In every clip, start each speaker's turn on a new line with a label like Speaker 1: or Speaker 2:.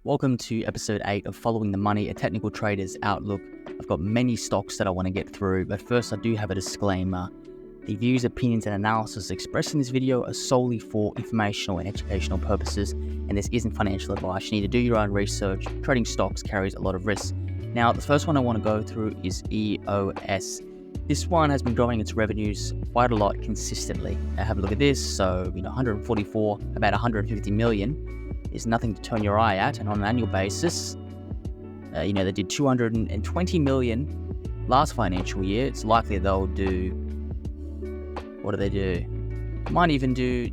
Speaker 1: Welcome to episode 8 of Following the Money, a technical trader's outlook. I've got many stocks that I want to get through, but first I do have a disclaimer. The views, opinions, and analysis expressed in this video are solely for informational and educational purposes, and this isn't financial advice. You need to do your own research. Trading stocks carries a lot of risk. Now, the first one I want to go through is EOS. This one has been growing its revenues quite a lot consistently. Now, have a look at this. So, 144, about 150 million. Is nothing to turn your eye at, and on an annual basis, they did 220 million last financial year. It's likely they'll do, what do they do? Might even do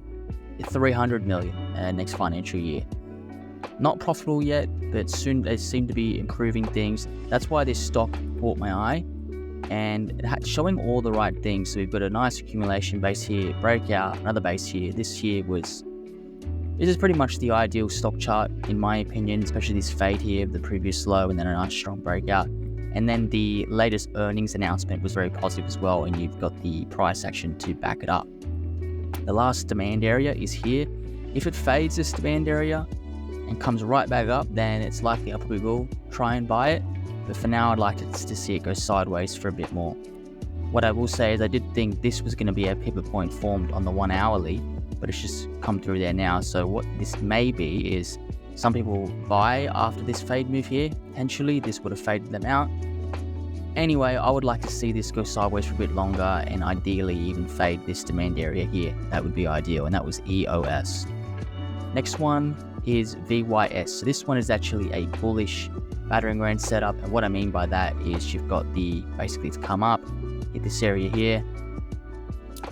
Speaker 1: 300 million next financial year. Not profitable yet, but soon they seem to be improving things. That's why this stock caught my eye, and it's showing all the right things. So we've got a nice accumulation base here, breakout, another base here. This is pretty much the ideal stock chart, in my opinion, especially this fade here of the previous low and then a nice strong breakout. And then the latest earnings announcement was very positive as well, and you've got the price action to back it up. The last demand area is here. If it fades this demand area and comes right back up, then it's likely I probably will try and buy it. But for now, I'd like to see it go sideways for a bit more. What I will say is I did think this was going to be a pivot point formed on the 1 hourly, but it's just come through there now. So what this may be is some people buy after this fade move here. Potentially this would have faded them out. Anyway, I would like to see this go sideways for a bit longer and ideally even fade this demand area here. That would be ideal, and that was EOS. Next one is VYS. So this one is actually a bullish battering ram setup, and what I mean by that is you've got basically it's come up, hit this area here,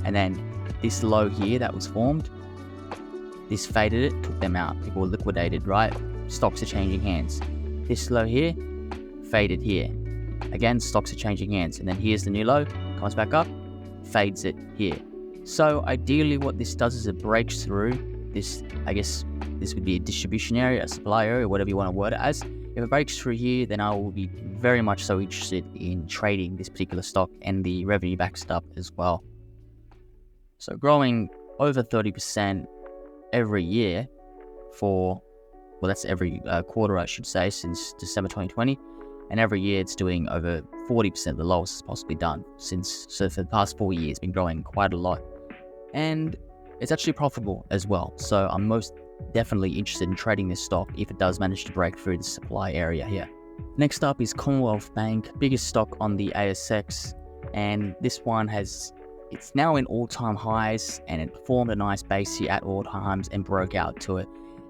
Speaker 1: and then this low here that was formed, this faded it, took them out. People were liquidated, right? Stocks are changing hands. This low here, faded here. Again, stocks are changing hands. And then here's the new low, comes back up, fades it here. So ideally what this does is it breaks through this, I guess this would be a distribution area, a supply area, whatever you want to word it as. If it breaks through here, then I will be very much so interested in trading this particular stock, and the revenue backs it up as well. So growing over 30% every year that's every quarter, I should say, since December 2020. And every year it's doing over 40%, the lowest it's possibly done so for the past 4 years, been growing quite a lot. And it's actually profitable as well. So I'm most definitely interested in trading this stock if it does manage to break through the supply area here. Next up is Commonwealth Bank, biggest stock on the ASX. And this one it's now in all-time highs, and it formed a nice base here at all times and broke out to it.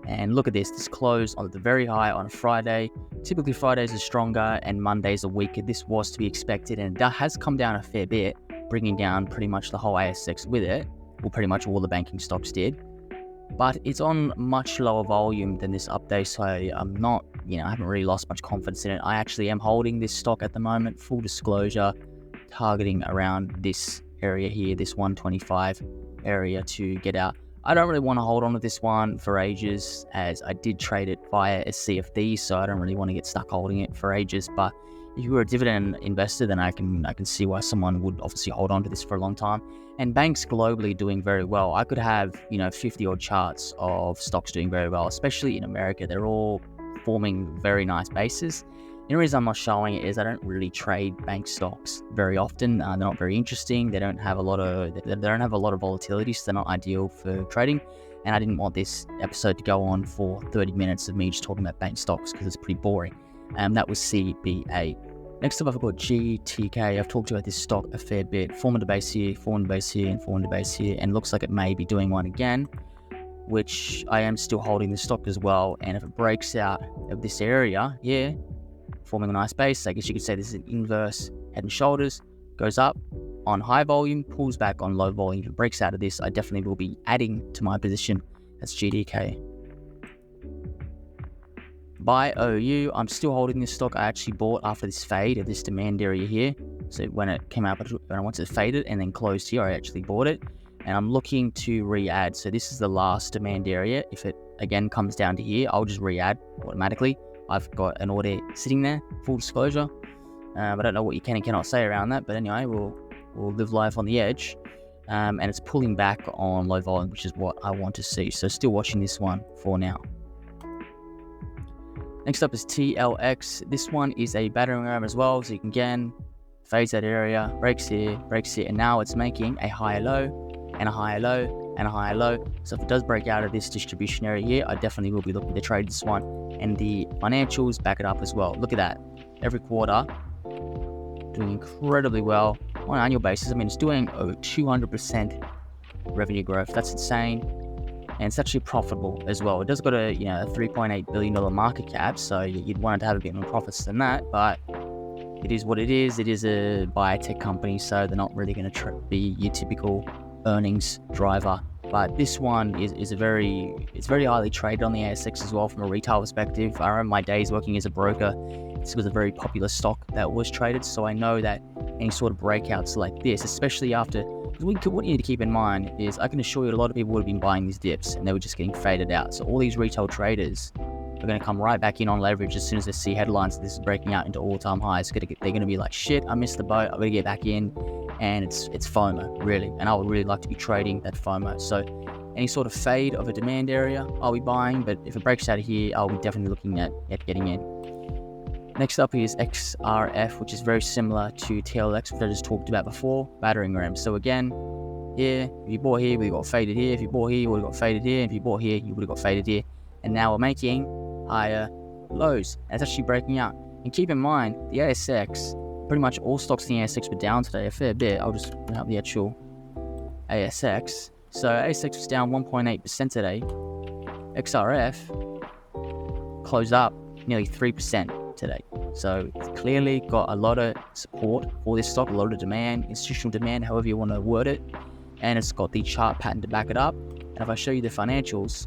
Speaker 1: And look at this closed on the very high on a Friday. Typically Fridays are stronger and Mondays are weaker. This was to be expected, and that has come down a fair bit, bringing down pretty much the whole ASX with it. Well, pretty much all the banking stocks did. But it's on much lower volume than this update, so I'm not, I haven't really lost much confidence in it. I actually am holding this stock at the moment, full disclosure, targeting around this area here, this 125 area to get out. I don't really want to hold on to this one for ages, as I did trade it via a CFD, so I don't really want to get stuck holding it for ages. But if you were a dividend investor, then I can see why someone would obviously hold on to this for a long time. And banks globally doing very well. I could have 50 odd charts of stocks doing very well, especially in America. They're all forming very nice bases. The reason I'm not showing it is I don't really trade bank stocks very often. They're not very interesting. They don't have a lot of volatility, so they're not ideal for trading. And I didn't want this episode to go on for 30 minutes of me just talking about bank stocks because it's pretty boring. That was CBA. Next up, I've got GTK. I've talked about this stock a fair bit. Formed a base here, formed a base here, and formed a base here, and looks like it may be doing one again, which I am still holding the stock as well. And if it breaks out of this area here, forming a nice base, I guess you could say this is an inverse head and shoulders, goes up on high volume, pulls back on low volume. If it breaks out of this, I definitely will be adding to my position. That's GDK. By OU, I'm still holding this stock. I actually bought after this fade of this demand area here. So when it came out, once it faded and then closed here, I actually bought it. And I'm looking to re-add. So this is the last demand area. If it again comes down to here, I'll just re-add automatically. I've got an order sitting there, full disclosure. I don't know what you can and cannot say around that, but anyway, we'll live life on the edge. And it's pulling back on low volume, which is what I want to see. So still watching this one for now. Next up is TLX. This one is a battering ram as well, so you can again fades that area, breaks here, and now it's making a higher low and a higher low and a higher low. So if it does break out of this distribution area here, I definitely will be looking to trade this one, and the financials back it up as well. Look at that, every quarter doing incredibly well on an annual basis. I mean, it's doing over 200% revenue growth. That's insane. And it's actually profitable as well. It does got a $3.8 billion market cap, so you'd want it to have a bit more profits than that, but it is what it is. It is a biotech company, so they're not really going to be your typical earnings driver. But this one is very highly traded on the ASX as well from a retail perspective. I remember my days working as a broker. This was a very popular stock that was traded, so I know that any sort of breakouts like this, especially after, what you need to keep in mind is, I can assure you a lot of people would have been buying these dips and they were just getting faded out. So all these retail traders are going to come right back in on leverage as soon as they see headlines that this is breaking out into all-time highs. They're going to be like, shit, I missed the boat, I'm going to get back in. And it's FOMO, really. And I would really like to be trading that FOMO. So any sort of fade of a demand area, I'll be buying. But if it breaks out of here, I'll be definitely looking at getting in. Next up is XRF, which is very similar to TLX, which I just talked about before, battering ram. So again, here, if you bought here, we got faded here. If you bought here, you would have got faded here. If you bought here, you would have got faded here. And now we're making higher lows. And it's actually breaking out. And keep in mind, the ASX, pretty much all stocks in the ASX were down today a fair bit. I'll just bring up the actual ASX. So ASX was down 1.8% today. XRF closed up nearly 3% today. So it's clearly got a lot of support for this stock, a lot of demand, institutional demand, however you want to word it. And it's got the chart pattern to back it up. And if I show you the financials,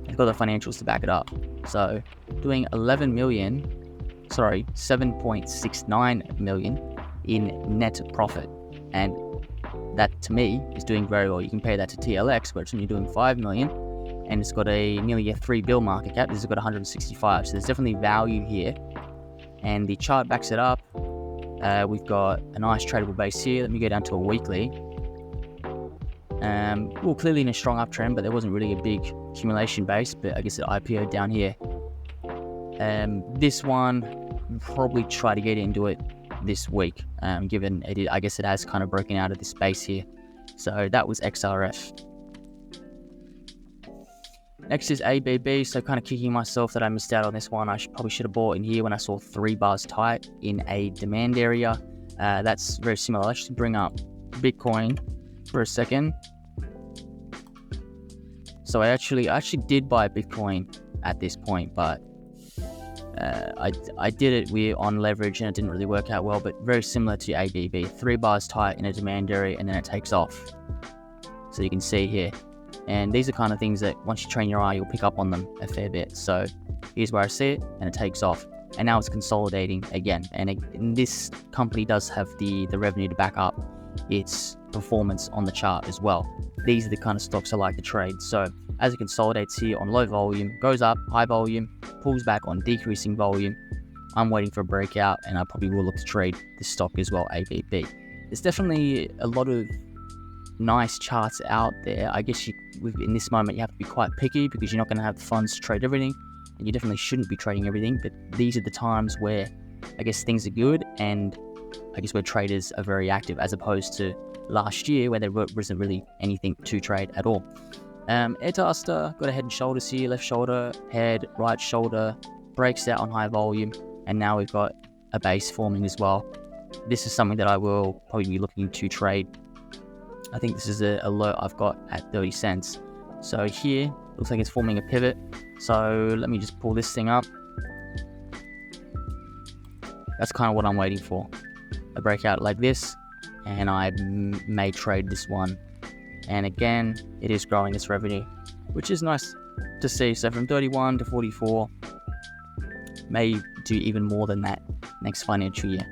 Speaker 1: it's got the financials to back it up. So doing 7.69 million in net profit. And that to me is doing very well. You compare that to TLX, where it's only doing 5 million. And it's got nearly a $3 billion market cap. This has got 165. So there's definitely value here. And the chart backs it up. We've got a nice tradable base here. Let me go down to a weekly. Well, clearly in a strong uptrend, but there wasn't really a big accumulation base. But I guess it IPO'd down here. This one, probably try to get into it this week, given I guess it has kind of broken out of this base here. So that was XRF. Next is ABB, so kind of kicking myself that I missed out on this one. I probably should have bought in here when I saw 3 bars tight in a demand area. That's very similar. Let's just bring up Bitcoin for a second. So I actually did buy Bitcoin at this point, but I did it on leverage and it didn't really work out well, but very similar to ABB. 3 bars tight in a demand area and then it takes off. So you can see here. And these are kind of things that once you train your eye, you'll pick up on them a fair bit. So here's where I see it, and it takes off. And now it's consolidating again. And this company does have the revenue to back up its performance on the chart as well. These are the kind of stocks I like to trade. So as it consolidates here on low volume, goes up, high volume, pulls back on decreasing volume, I'm waiting for a breakout, and I probably will look to trade this stock as well, ABB. There's definitely a lot of nice charts out there. I guess in this moment you have to be quite picky because you're not going to have the funds to trade everything, and you definitely shouldn't be trading everything, but these are the times where I guess things are good and I guess where traders are very active, as opposed to last year where there wasn't really anything to trade at all. Airtasker got a head and shoulders here, left shoulder, head, right shoulder, breaks out on high volume, and now we've got a base forming as well. This is something that I will probably be looking to trade. I think this is a alert I've got at 30 cents. So here, looks like it's forming a pivot. So let me just pull this thing up. That's kind of what I'm waiting for. A breakout like this, and I may trade this one. And again, it is growing its revenue, which is nice to see. So from 31 to 44, may do even more than that next financial year.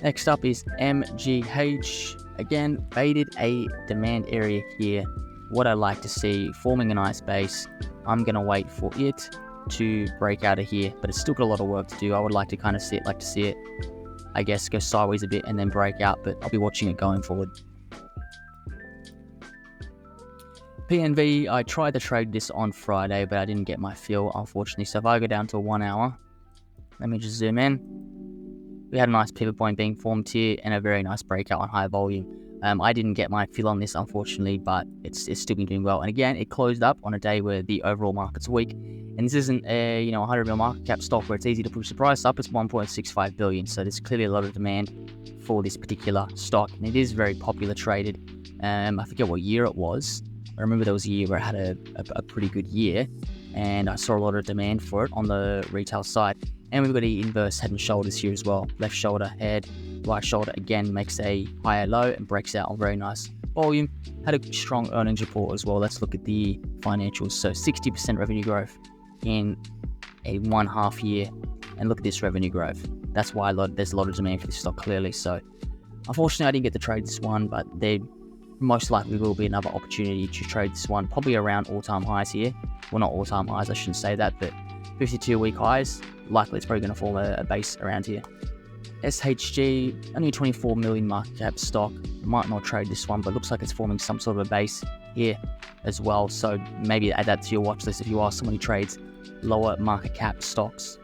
Speaker 1: Next up is MGH. Again, faded a demand area here. What I like to see, forming a nice base. I'm going to wait for it to break out of here, but it's still got a lot of work to do. I would like to kind of see it, I guess, go sideways a bit and then break out, but I'll be watching it going forward. PNV, I tried to trade this on Friday, but I didn't get my fill, unfortunately. So if I go down to 1 hour, let me just zoom in. We had a nice pivot point being formed here and a very nice breakout on high volume. I didn't get my fill on this, unfortunately, but it's still been doing well. And again, it closed up on a day where the overall market's weak. And this isn't a 100 mil market cap stock where it's easy to push the price up. It's 1.65 billion. So there's clearly a lot of demand for this particular stock. And it is very popular traded. I forget what year it was. I remember there was a year where it had a pretty good year. And I saw a lot of demand for it on the retail side. And we've got the inverse head and shoulders here as well. Left shoulder, head, right shoulder again makes a higher low and breaks out on very nice volume. Had a strong earnings report as well. Let's look at the financials. So 60% revenue growth in a 1.5 year. And look at this revenue growth. That's why there's a lot of demand for this stock clearly. So unfortunately, I didn't get to trade this one, but there most likely will be another opportunity to trade this one, probably around all-time highs here. Well, not all-time highs, I shouldn't say that, but 52-week highs. Likely it's probably going to form a base around here. SHG, only 24 million market cap stock. Might not trade this one, but looks like it's forming some sort of a base here as well. So maybe add that to your watch list if you are someone who trades lower market cap stocks.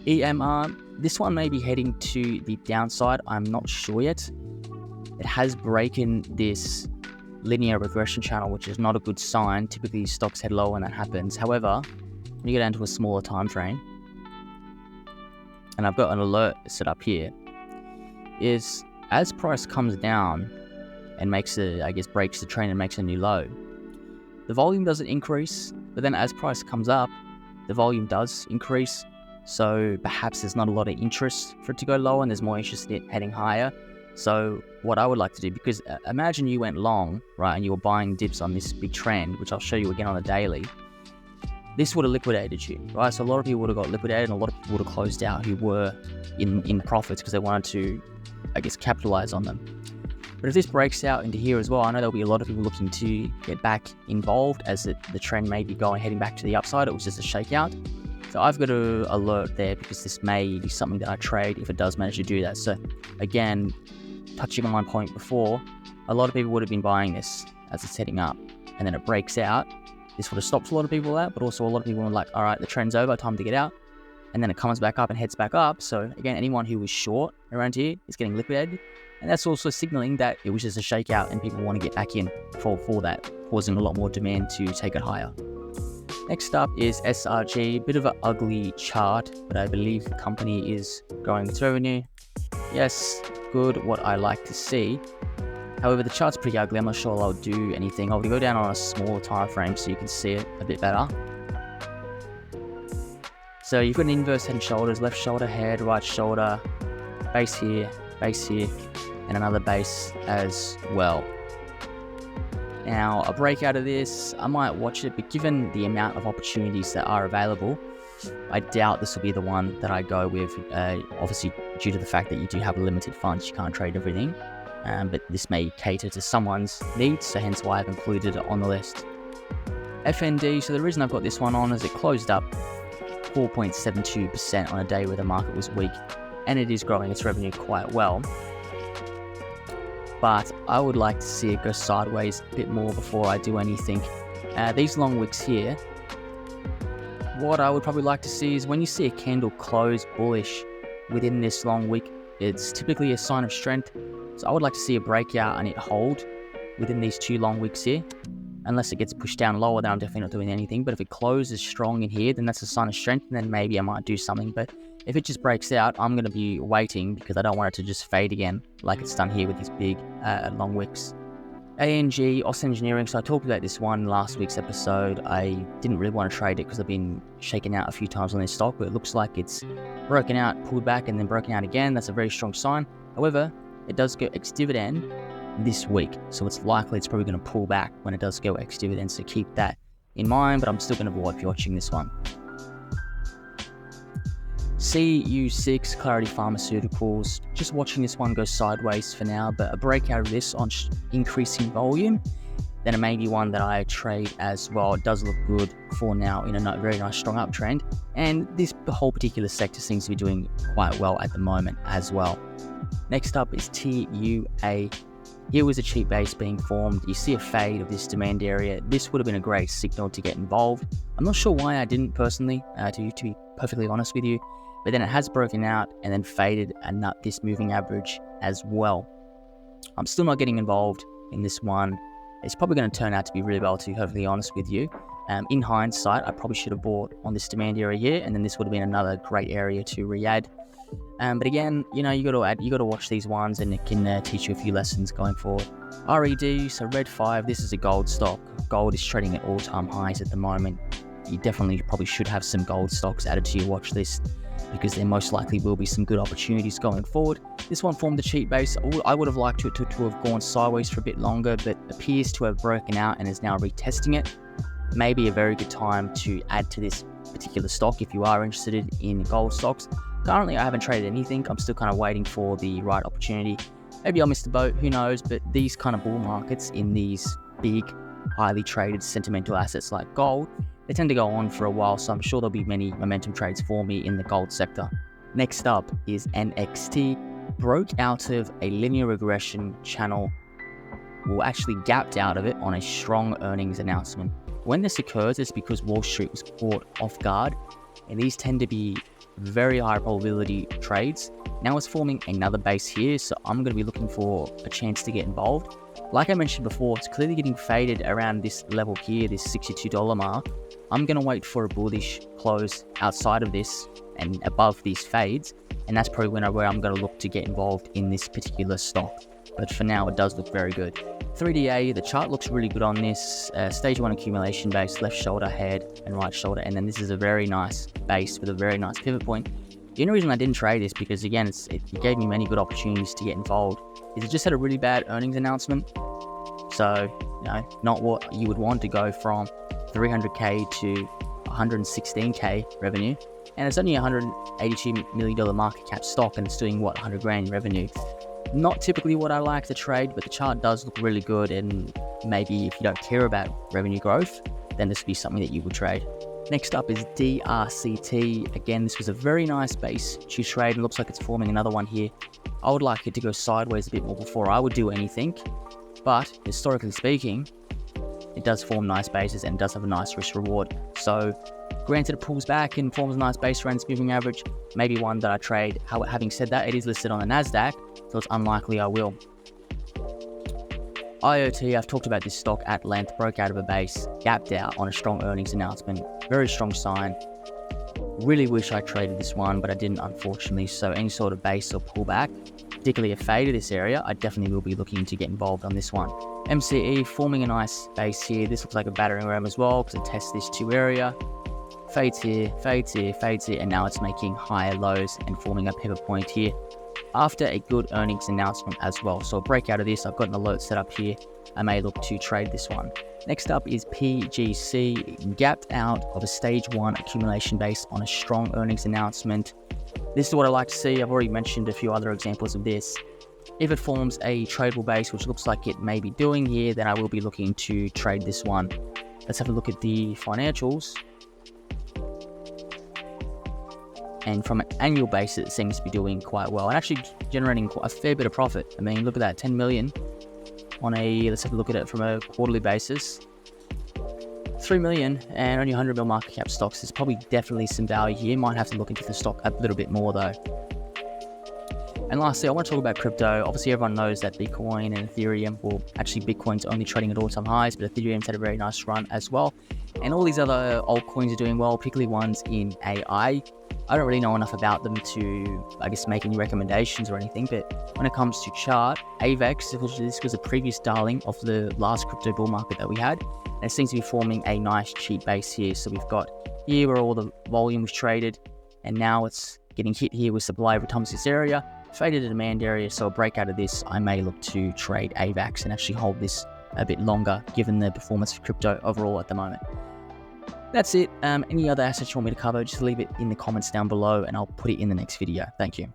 Speaker 1: EMR, this one may be heading to the downside. I'm not sure yet. It has broken this linear regression channel, which is not a good sign. Typically stocks head low when that happens. However, when you get down to a smaller time frame, and I've got an alert set up here, is as price comes down and breaks the trend and makes a new low, the volume doesn't increase, but then as price comes up, the volume does increase. So perhaps there's not a lot of interest for it to go lower and there's more interest in it heading higher. So what I would like to do, because imagine you went long, right, and you were buying dips on this big trend, which I'll show you again on the daily, this would have liquidated you, right? So a lot of people would have got liquidated and a lot of people would have closed out who were in profits because they wanted to, capitalize on them. But if this breaks out into here as well, I know there'll be a lot of people looking to get back involved as the trend may be heading back to the upside. It was just a shakeout. So I've got to alert there because this may be something that I trade if it does manage to do that. So again, touching on my point before, a lot of people would have been buying this as it's heading up and then it breaks out. This would have stopped a lot of people out, but also a lot of people were like, all right, the trend's over, time to get out. And then it comes back up and heads back up. So again, anyone who was short around here is getting liquidated. And that's also signaling that it was just a shakeout and people want to get back in for that, causing a lot more demand to take it higher. Next up is SRG, bit of an ugly chart, but I believe the company is growing its revenue. Yes, good, what I like to see. However, the chart's pretty ugly. I'm not sure I'll do anything. I'll go down on a smaller time frame so you can see it a bit better. So you've got an inverse head and shoulders, left shoulder, head, right shoulder, base here, and another base as well. Now, a breakout of this, I might watch it, but given the amount of opportunities that are available, I doubt this will be the one that I go with. Obviously, due to the fact that you do have limited funds, you can't trade everything. But this may cater to someone's needs, so hence why I've included it on the list. FND, so the reason I've got this one on is it closed up 4.72% on a day where the market was weak, and it is growing its revenue quite well. But I would like to see it go sideways a bit more before I do anything. These long wicks here, what I would probably like to see is when you see a candle close bullish within this long wick, it's typically a sign of strength. So I would like to see a breakout and it hold within these two long wicks here. Unless it gets pushed down lower, then I'm definitely not doing anything. But if it closes strong in here, then that's a sign of strength, and then maybe I might do something. But if it just breaks out, I'm going to be waiting because I don't want it to just fade again like it's done here with these big long wicks. ANG, OS Engineering, so I talked about this one last week's episode. I didn't really want to trade it because I've been shaken out a few times on this stock, but it looks like it's broken out, pulled back, and then broken out again. That's a very strong sign. However, it does go ex-dividend this week, so it's likely it's probably going to pull back when it does go ex-dividend, so keep that in mind, but I'm still going to be watching this one. CU6, Clarity Pharmaceuticals, just watching this one go sideways for now, but a breakout of this on increasing volume, then it may be one that I trade as well. It does look good for now in a very nice strong uptrend, and this whole particular sector seems to be doing quite well at the moment as well. Next up is TUAE. Here was a cheap base being formed. You see a fade of this demand area. This would have been a great signal to get involved. I'm not sure why I didn't personally, to be perfectly honest with you, but then it has broken out and then faded and this moving average as well. I'm still not getting involved in this one. It's probably going to turn out to be really well, to be perfectly honest with you. In hindsight, I probably should have bought on this demand area here, and then this would have been another great area to re-add. But again, you got to watch these ones, and it can teach you a few lessons going forward. RED, so Red 5, this is a gold stock. Gold is trading at all-time highs at the moment. You definitely probably should have some gold stocks added to your watch list, because there most likely will be some good opportunities going forward. This one formed a cheap base. I would have liked it to have gone sideways for a bit longer, but appears to have broken out and is now retesting it. Maybe a very good time to add to this particular stock if you are interested in gold stocks. Currently, I haven't traded anything. I'm still kind of waiting for the right opportunity. Maybe I'll miss the boat, who knows, but these kind of bull markets in these big, highly traded sentimental assets like gold, they tend to go on for a while, so I'm sure there'll be many momentum trades for me in the gold sector. Next up is NXT. Broke out of a linear regression channel, well, actually gapped out of it on a strong earnings announcement. When this occurs, it's because Wall Street was caught off guard, and these tend to be very high probability trades. Now it's forming another base here, so I'm going to be looking for a chance to get involved. Like I mentioned before, it's clearly getting faded around this level here, this $62 mark. I'm going to wait for a bullish close outside of this and above these fades, and that's probably where I'm going to look to get involved in this particular stock. But for now, it does look very good. 3DA, the chart looks really good on this. Stage 1 accumulation base, left shoulder, head, and right shoulder. And then this is a very nice base with a very nice pivot point. The only reason I didn't trade this, because again, it gave me many good opportunities to get involved, is it just had a really bad earnings announcement. So, not what you would want to go from 300K to 116K revenue. And it's only a $182 million market cap stock, and it's doing, 100 grand in revenue. Not typically what I like to trade, but the chart does look really good, and maybe if you don't care about revenue growth, then this would be something that you would trade. Next up is DRCT. Again, this was a very nice base to trade, and looks like it's forming another one here. I would like it to go sideways a bit more before I would do anything, but historically speaking, it does form nice bases and does have a nice risk reward. So granted, it pulls back and forms a nice base around its moving average, maybe one that I trade. Having said that, it is listed on the NASDAQ, so it's unlikely I will. IoT, I've talked about this stock at length, broke out of a base, gapped out on a strong earnings announcement, very strong sign. Really wish I traded this one, but I didn't, unfortunately. So any sort of base or pullback, particularly a fade of this area, I definitely will be looking to get involved on this one. MCE, forming a nice base here. This looks like a battering ram as well, because it tests this 2 area. Fades here, fades here, fades here, and now it's making higher lows and forming a pivot point here after a good earnings announcement as well. So a breakout of this, I've got an alert set up here. I may look to trade this one. Next up is PGC, gapped out of a stage 1 accumulation base on a strong earnings announcement. This is what I like to see. I've already mentioned a few other examples of this. If it forms a tradable base, which looks like it may be doing here, then I will be looking to trade this one. Let's have a look at the financials. And from an annual basis, it seems to be doing quite well and actually generating quite a fair bit of profit. I mean, look at that, 10 million on let's have a look at it from a quarterly basis. 3 million and only 100 mil market cap stocks. There's probably definitely some value here. Might have to look into the stock a little bit more though. And lastly, I want to talk about crypto. Obviously, everyone knows that Bitcoin and Ethereum, well, actually Bitcoin's only trading at all-time highs, but Ethereum's had a very nice run as well. And all these other altcoins are doing well, particularly ones in AI. I don't really know enough about them to, I guess, make any recommendations or anything, but when it comes to chart, AVAX, this was a previous darling of the last crypto bull market that we had, and it seems to be forming a nice cheap base here. So we've got here where all the volume was traded, and now it's getting hit here with supply over times this area, faded a demand area, so a breakout of this, I may look to trade AVAX and actually hold this a bit longer, given the performance of crypto overall at the moment. That's it. Any other assets you want me to cover, just leave it in the comments down below and I'll put it in the next video. Thank you.